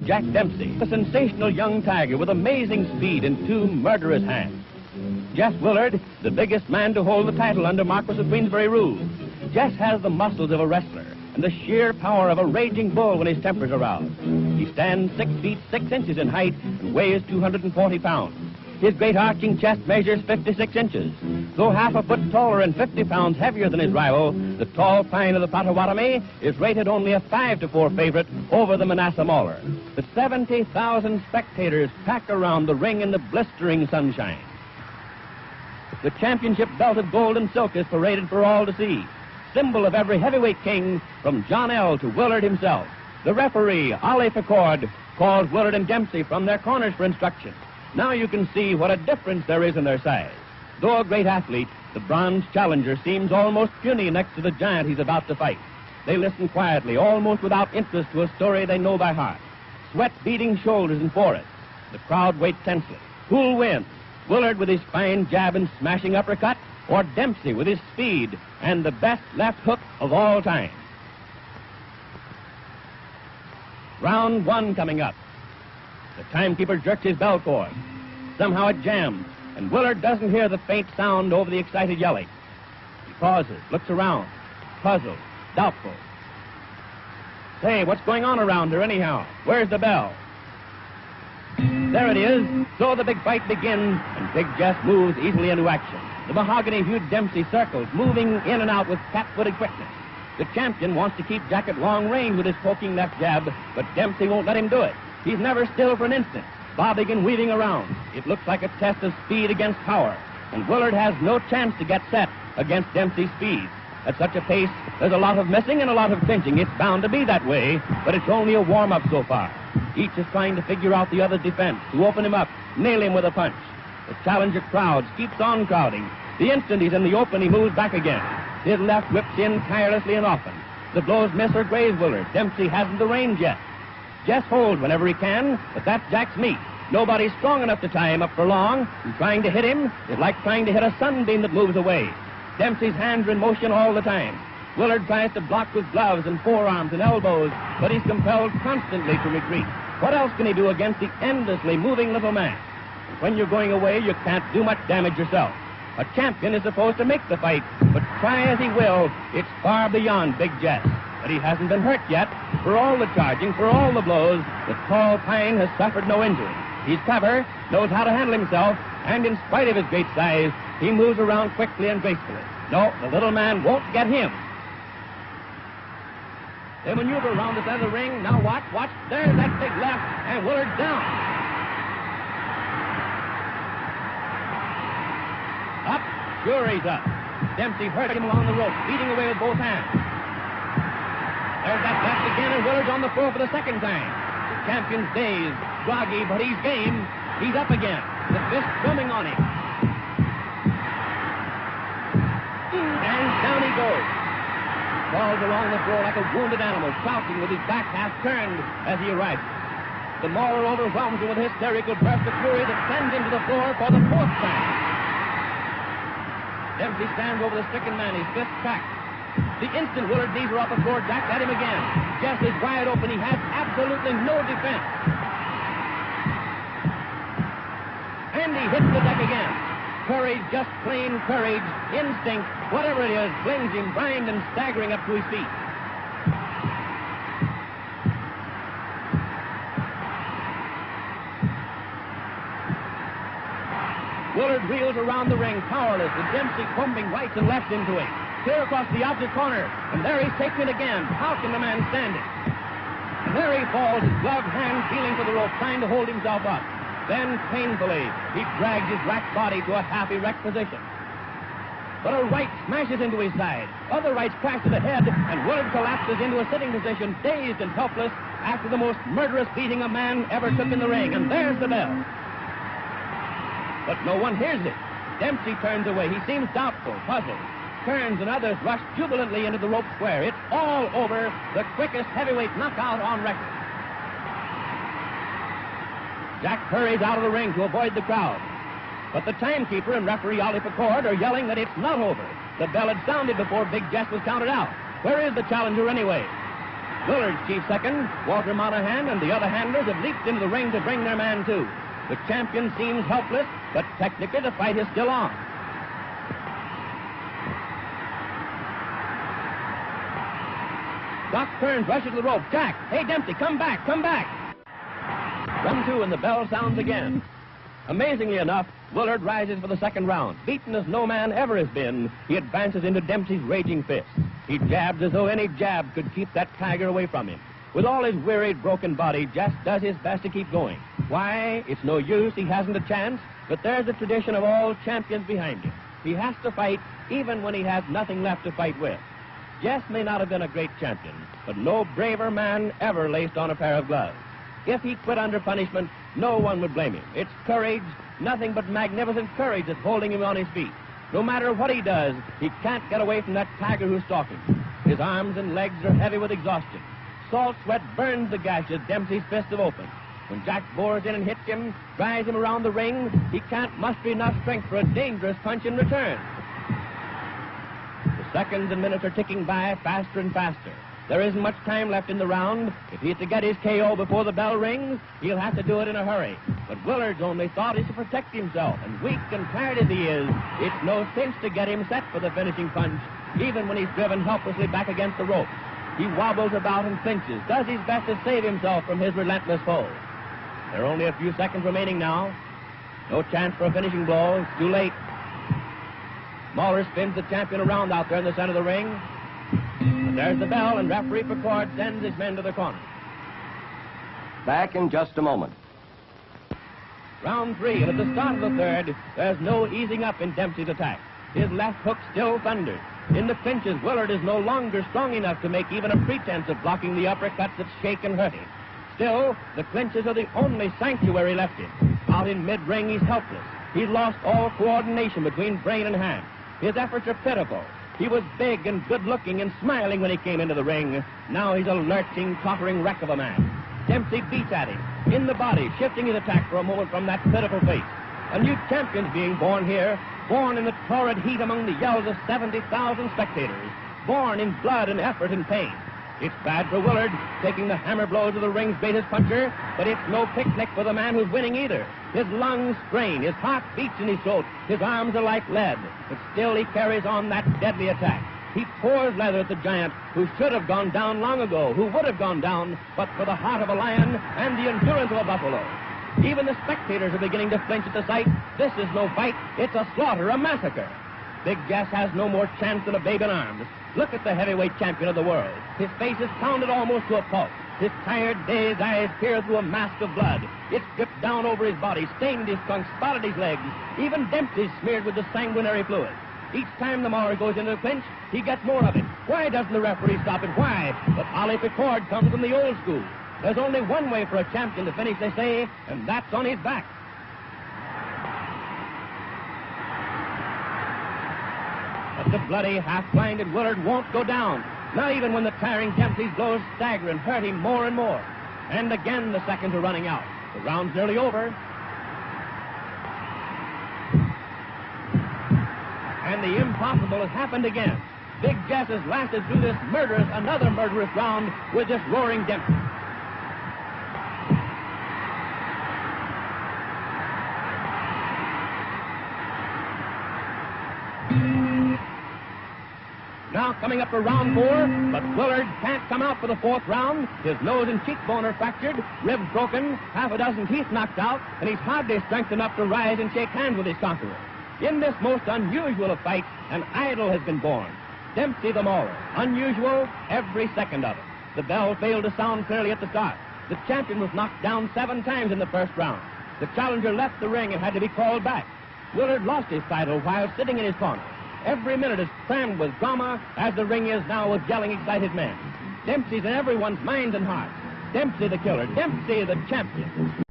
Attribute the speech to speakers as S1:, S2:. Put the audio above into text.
S1: Jack Dempsey, a sensational young tiger with amazing speed and two murderous hands. Jess Willard, the biggest man to hold the title under Marquis of Queensberry rule. Jess has the muscles of a wrestler and the sheer power of a raging bull when his temper's aroused. He stands 6 feet 6 inches in height and weighs 240 pounds. His great arching chest measures 56 inches. Though half a foot taller and 50 pounds heavier than his rival, the tall pine of the Potawatomi is rated only a 5-4 favorite over the Manassas Mauler. The 70,000 spectators pack around the ring in the blistering sunshine. The championship belt of gold and silk is paraded for all to see, symbol of every heavyweight king from John L. to Willard himself. The referee, Ollie Ficord, calls Willard and Dempsey from their corners for instruction. Now you can see what a difference there is in their size. Though a great athlete, the bronze challenger seems almost puny next to the giant he's about to fight. They listen quietly, almost without interest, to a story they know by heart. Sweat beading shoulders and foreheads. The crowd waits tensely. Who'll win? Willard with his fine jab and smashing uppercut, or Dempsey with his speed and the best left hook of all time? Round 1 coming up. The timekeeper jerks his bell cord. Somehow it jams, and Willard doesn't hear the faint sound over the excited yelling. He pauses, looks around, puzzled, doubtful. Say, what's going on around her anyhow? Where's the bell? There it is. So the big fight begins, and Big Jess moves easily into action. The mahogany-hued Dempsey circles, moving in and out with cat-footed quickness. The champion wants to keep Jack at long range with his poking left jab, but Dempsey won't let him do it. He's never still for an instant, bobbing and weaving around. It looks like a test of speed against power, and Willard has no chance to get set against Dempsey's speed. At such a pace, there's a lot of missing and a lot of clinching. It's bound to be that way, but it's only a warm-up so far. Each is trying to figure out the other's defense, to open him up, nail him with a punch. The challenger crowds keeps on crowding. The instant he's in the open, he moves back again. His left whips in tirelessly and often. The blows miss or graze Willard. Dempsey hasn't the range yet. Jess holds whenever he can, but that's Jack's meat. Nobody's strong enough to tie him up for long, and trying to hit him is like trying to hit a sunbeam that moves away. Dempsey's hands are in motion all the time. Willard tries to block with gloves and forearms and elbows, but he's compelled constantly to retreat. What else can he do against the endlessly moving little man? And when you're going away, you can't do much damage yourself. A champion is supposed to make the fight, but try as he will, it's far beyond Big Jess. But he hasn't been hurt yet. For all the charging, for all the blows, the tall pine has suffered no injury. He's clever, knows how to handle himself, and in spite of his great size, he moves around quickly and gracefully. No, the little man won't get him. They maneuver around the center of the ring. Now watch. There's that big left, and Willard's down. Up. Sure he's up. Dempsey hurt him along the rope, beating away with both hands. There's that left again, and Willard's on the floor for the second time. The champion's dazed, groggy, but he's game. He's up again. The fist drumming on him. And down he goes. Falls along the floor like a wounded animal, crouching with his back half turned as he arrives. The mauler overwhelms him with a hysterical burst of fury that sends him to the floor for the 4th time. Dempsey stands over the stricken man, his fist cracked. The instant Willard's knees are off the floor, Jack's at him again. Jess is wide open. He has absolutely no defense. And he hits the deck again. Courage, just plain courage, instinct, whatever it is, flings him blind and staggering up to his feet. Willard reels around the ring, powerless, with Dempsey combing right and left into him. Clear across the opposite corner, and there he's taken it again. How can the man stand it? And there he falls, his gloved hand feeling for the rope, trying to hold himself up. Then, painfully, he drags his racked body to a half-erect position. But a right smashes into his side. Other rights crash to the head, and Willard collapses into a sitting position, dazed and helpless, after the most murderous beating a man ever took in the ring. And there's the bell. But no one hears it. Dempsey turns away. He seems doubtful, puzzled. Turns, and others rush jubilantly into the rope square. It's all over. The quickest heavyweight knockout on record. Jack hurries out of the ring to avoid the crowd. But the timekeeper and referee Ollie Ficord are yelling that it's not over. The bell had sounded before Big Jess was counted out. Where is the challenger anyway? Willard's chief second, Walter Monahan, and the other handlers have leaped into the ring to bring their man too. The champion seems helpless, but technically the fight is still on. Doc turns, rushes to the rope. Jack, hey Dempsey, come back, come back. 1-2 and the bell sounds again. Amazingly enough, Willard rises for the second round. Beaten as no man ever has been, he advances into Dempsey's raging fist. He jabs as though any jab could keep that tiger away from him. With all his wearied, broken body, Jess does his best to keep going. Why? It's no use, he hasn't a chance, but there's the tradition of all champions behind him. He has to fight even when he has nothing left to fight with. Jess may not have been a great champion, but no braver man ever laced on a pair of gloves. If he quit under punishment, no one would blame him. It's courage, nothing but magnificent courage that's holding him on his feet. No matter what he does, he can't get away from that tiger who's stalking him. His arms and legs are heavy with exhaustion. Salt sweat burns the gashes Dempsey's fists have opened. When Jack bores in and hits him, drives him around the ring, he can't muster enough strength for a dangerous punch in return. The seconds and minutes are ticking by faster and faster. There isn't much time left in the round. If he's to get his KO before the bell rings, he'll have to do it in a hurry. But Willard's only thought is to protect himself, and weak and tired as he is, it's no cinch to get him set for the finishing punch, even when he's driven helplessly back against the rope. He wobbles about and flinches, does his best to save himself from his relentless foe. There are only a few seconds remaining now. No chance for a finishing blow. It's too late. Mahler spins the champion around out there in the center of the ring. But there's the bell, and referee Picard sends his men to the corner.
S2: Back in just a moment.
S1: Round 3, and at the start of the third, there's no easing up in Dempsey's attack. His left hook still thunders. In the clinches, Willard is no longer strong enough to make even a pretense of blocking the uppercuts that shake and hurt him. Still, the clinches are the only sanctuary left him. Out in mid-ring, he's helpless. He's lost all coordination between brain and hand. His efforts are pitiful. He was big and good-looking and smiling when he came into the ring. Now he's a lurching, tottering wreck of a man. Dempsey beats at him, in the body, shifting his attack for a moment from that pitiful face. A new champion's being born here, born in the torrid heat among the yells of 70,000 spectators, born in blood and effort and pain. It's bad for Willard, taking the hammer blows of the ring's greatest puncher, but it's no picnic for the man who's winning either. His lungs strain, his heart beats in his throat, his arms are like lead, but still he carries on that deadly attack. He pours leather at the giant who should have gone down long ago, who would have gone down, but for the heart of a lion and the endurance of a buffalo. Even the spectators are beginning to flinch at the sight. This is no fight, it's a slaughter, a massacre. Big Jess has no more chance than a babe in arms. Look at the heavyweight champion of the world. His face is pounded almost to a pulp. His tired, dazed eyes peer through a mask of blood. It's dripped down over his body, stained his trunk, spotted his legs. Even Dempsey's smeared with the sanguinary fluid. Each time the Maurer goes into the clinch, he gets more of it. Why doesn't the referee stop it? Why? But Ollie Picard comes from the old school. There's only one way for a champion to finish, they say, and that's on his back. But the bloody, half-blinded Willard won't go down, not even when the tiring Dempsey's blows stagger and hurt him more and more. And again the seconds are running out. The round's nearly over. And the impossible has happened again. Big Jess has lasted through this another murderous round with this roaring Dempsey. Now coming up for round 4, but Willard can't come out for the 4th round. His nose and cheekbone are fractured, ribs broken, half a dozen teeth knocked out, and he's hardly strength enough to rise and shake hands with his conqueror. In this most unusual of fights, an idol has been born. Dempsey the Mauler. Unusual, every second of it. The bell failed to sound clearly at the start. The champion was knocked down 7 times in the first round. The challenger left the ring and had to be called back. Willard lost his title while sitting in his corner. Every minute is crammed with drama, as the ring is now with yelling, excited men. Dempsey's in everyone's minds and hearts. Dempsey the killer, Dempsey the champion.